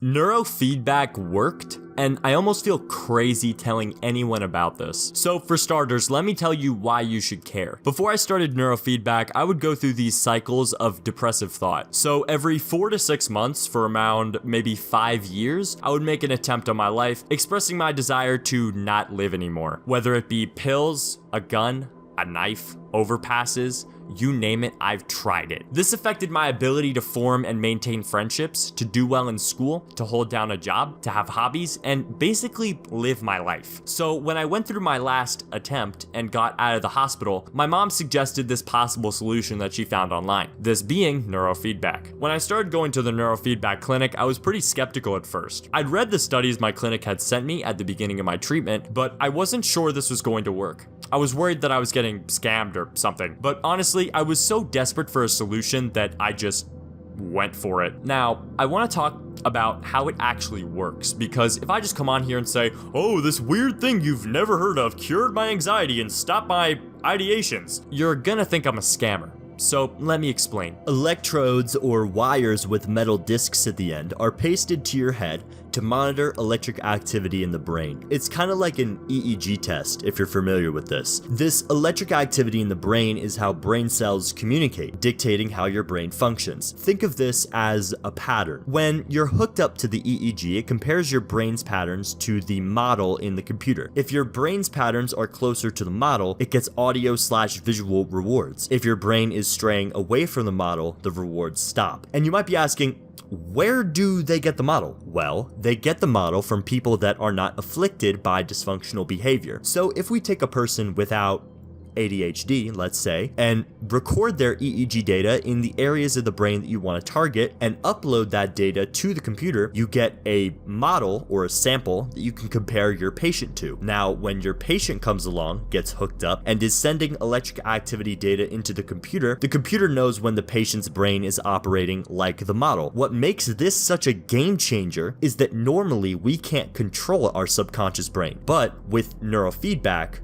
Neurofeedback worked, and I almost feel crazy telling anyone about this. So for starters, let me tell you why you should care. Before I started neurofeedback, I would go through these cycles of depressive thought. So every 4 to 6 months for around maybe 5 years, I would make an attempt on my life, expressing my desire to not live anymore. Whether it be pills, a gun, a knife, overpasses, you name it, I've tried it. This affected my ability to form and maintain friendships, to do well in school, to hold down a job, to have hobbies, and basically live my life. So when I went through my last attempt and got out of the hospital, my mom suggested this possible solution that she found online, this being neurofeedback. When I started going to the neurofeedback clinic, I was pretty skeptical at first. I'd read the studies my clinic had sent me at the beginning of my treatment, but I wasn't sure this was going to work. I was worried that I was getting scammed or something, but honestly, I was so desperate for a solution that I just went for it. Now, I want to talk about how it actually works, because if I just come on here and say, oh, this weird thing you've never heard of cured my anxiety and stopped my ideations, you're gonna think I'm a scammer. So let me explain. Electrodes, or wires with metal discs at the end, are pasted to your head to monitor electric activity in the brain. It's kind of like an EEG test, if you're familiar with this. This electric activity in the brain is how brain cells communicate, dictating how your brain functions. Think of this as a pattern. When you're hooked up to the EEG, it compares your brain's patterns to the model in the computer. If your brain's patterns are closer to the model, it gets audio/visual rewards. If your brain is straying away from the model, the rewards stop. And you might be asking, where do they get the model? Well, they get the model from people that are not afflicted by dysfunctional behavior. So if we take a person without ADHD, let's say, and record their EEG data in the areas of the brain that you want to target and upload that data to the computer, you get a model or a sample that you can compare your patient to. Now, when your patient comes along, gets hooked up, and is sending electric activity data into the computer knows when the patient's brain is operating like the model. What makes this such a game changer is that normally we can't control our subconscious brain, but with neurofeedback,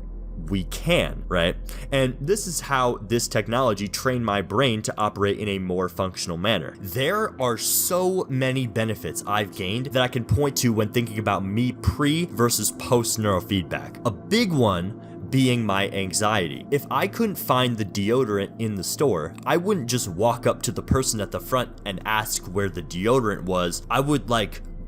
we can, right? And this is how this technology trained my brain to operate in a more functional manner. There are so many benefits I've gained that I can point to when thinking about me pre versus post neurofeedback. A big one being my anxiety. If I couldn't find the deodorant in the store, I wouldn't just walk up to the person at the front and ask where the deodorant was. I would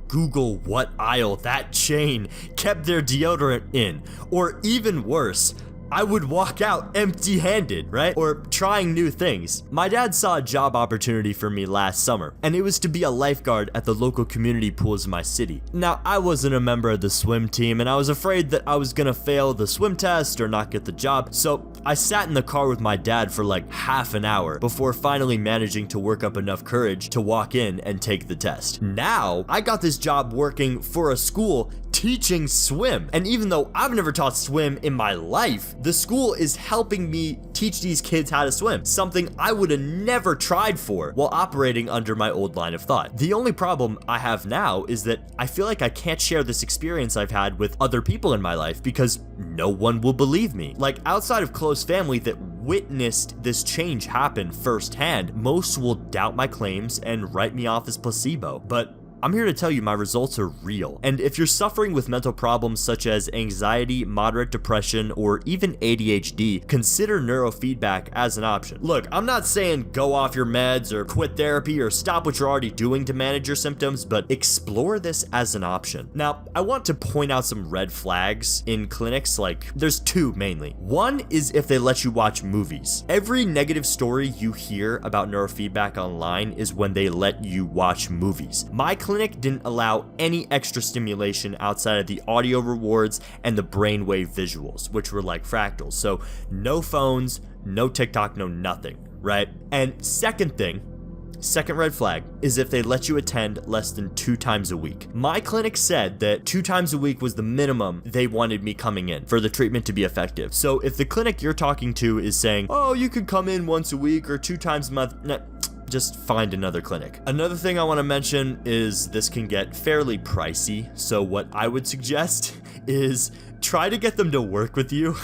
Google what aisle that chain kept their deodorant in. Or even worse, I would walk out empty-handed, right? Or trying new things. My dad saw a job opportunity for me last summer, and it was to be a lifeguard at the local community pools in my city. Now, I wasn't a member of the swim team, and I was afraid that I was gonna fail the swim test or not get the job, so I sat in the car with my dad for half an hour before finally managing to work up enough courage to walk in and take the test. Now, I got this job working for a school teaching swim. And even though I've never taught swim in my life, the school is helping me teach these kids how to swim, something I would have never tried for while operating under my old line of thought. The only problem I have now is that I feel like I can't share this experience I've had with other people in my life because no one will believe me. Outside of close family that witnessed this change happen firsthand, most will doubt my claims and write me off as placebo. But I'm here to tell you my results are real. And if you're suffering with mental problems such as anxiety, moderate depression, or even ADHD, consider neurofeedback as an option. Look, I'm not saying go off your meds or quit therapy or stop what you're already doing to manage your symptoms, but explore this as an option. Now, I want to point out some red flags in clinics. There's two mainly. One is if they let you watch movies. Every negative story you hear about neurofeedback online is when they let you watch movies. My clinic didn't allow any extra stimulation outside of the audio rewards and the brainwave visuals, which were like fractals. So no phones, no TikTok, no nothing, right? And second red flag is if they let you attend less than 2 times a week. My clinic said that 2 times a week was the minimum they wanted me coming in for the treatment to be effective. So if the clinic you're talking to is saying, oh, you could come in once a week or 2 times a month, just find another clinic. Another thing I want to mention is this can get fairly pricey, so what I would suggest is try to get them to work with you.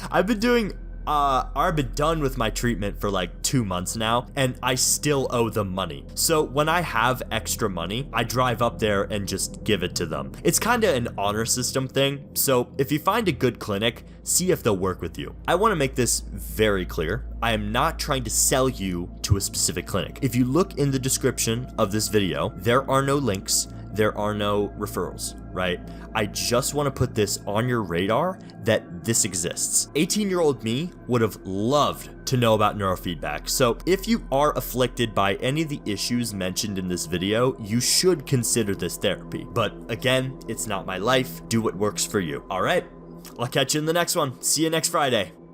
I've been done with my treatment for 2 2 months now, and I still owe them money. So when I have extra money, I drive up there and just give it to them. It's kind of an honor system thing, so if you find a good clinic, see if they'll work with you. I want to make this very clear. I am not trying to sell you to a specific clinic. If you look in the description of this video, there are no links, there are no referrals, right? I just want to put this on your radar that this exists. 18-year-old me would have loved to know about neurofeedback. So if you are afflicted by any of the issues mentioned in this video, you should consider this therapy. But again, it's not my life. Do what works for you. All right, I'll catch you in the next one. See you next Friday.